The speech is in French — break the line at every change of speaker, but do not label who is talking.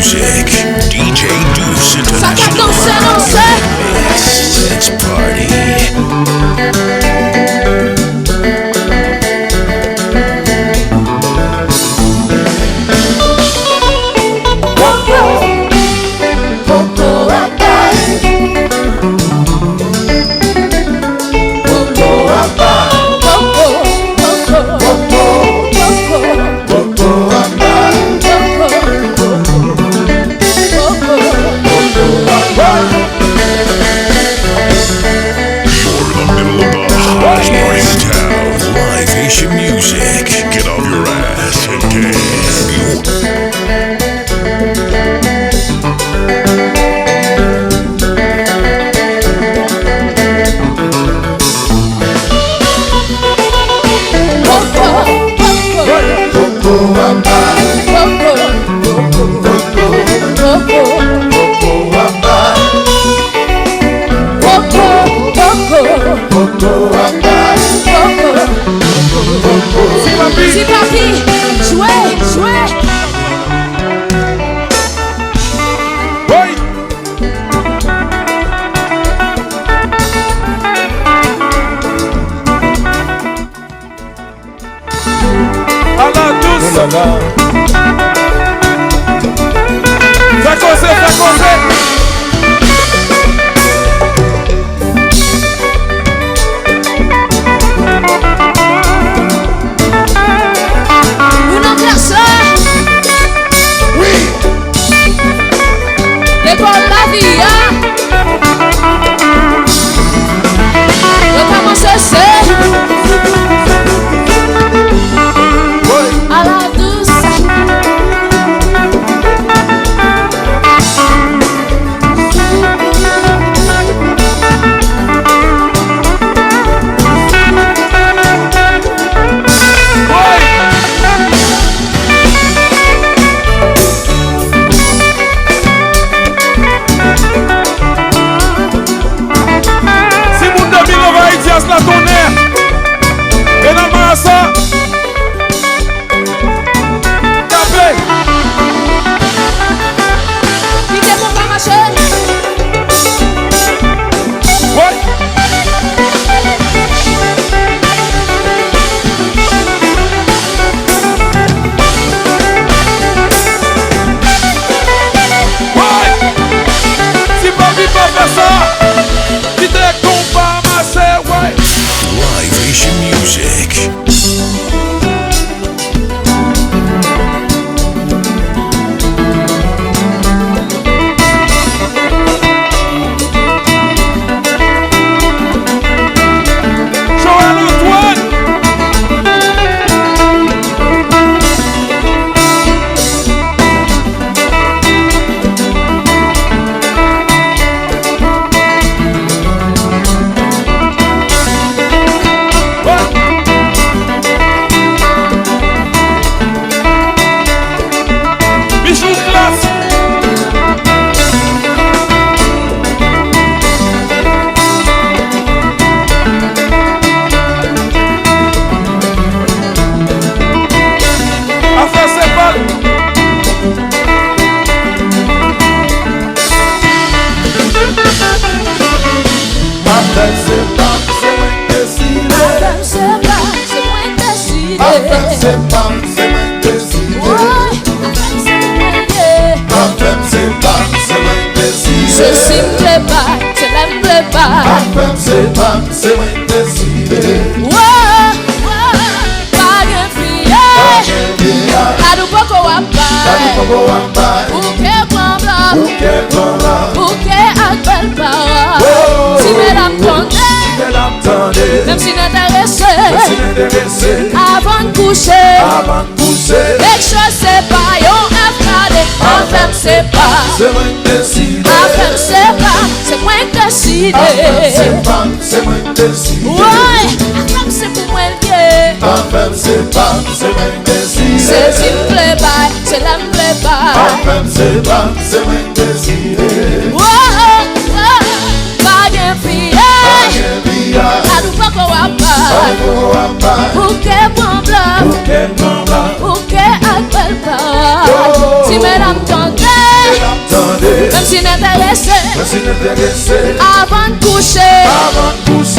music. DJ DOUCE International. Let's party. HAITIAN-MUSIC. Get off your ass and dance.
C'est parti, jouez.
Oui. À la douce. Oh là là. Fais causer.
La vie, on commence à la douce.
La tonnerre et la masse tapé.
Qui t'es pour pas marcher?
Ouais. Si papi pas faire ça, qui t'es compas masser, ouais.
Live HAITIAN-MUSIC.
C'est moi décidé.
Pas de prier. À nous Poko Wamba. Bouquet appelle parole. Si mesdames tendez, même si n'intéressé, avant de coucher, les choses c'est pas yon FKD. Enfin c'est pas,
c'est moi décidé.
Enfin c'est pas, c'est moi décidé.
C'est moi décidé.
Ouais, enfin c'est pour moi lié.
Enfin c'est pas, c'est moi décidé.
C'est si me plaît pas, c'est là me plaît pas.
Enfin c'est pas, c'est moi décidé.
Pas de prier. À nous Poko Wamba. Bouquet Bal'La. Bouquet appelle parole. Si mesdames tendez, si n'intéressé
Moi si n'intéressé
avant de coucher.
Avant de coucher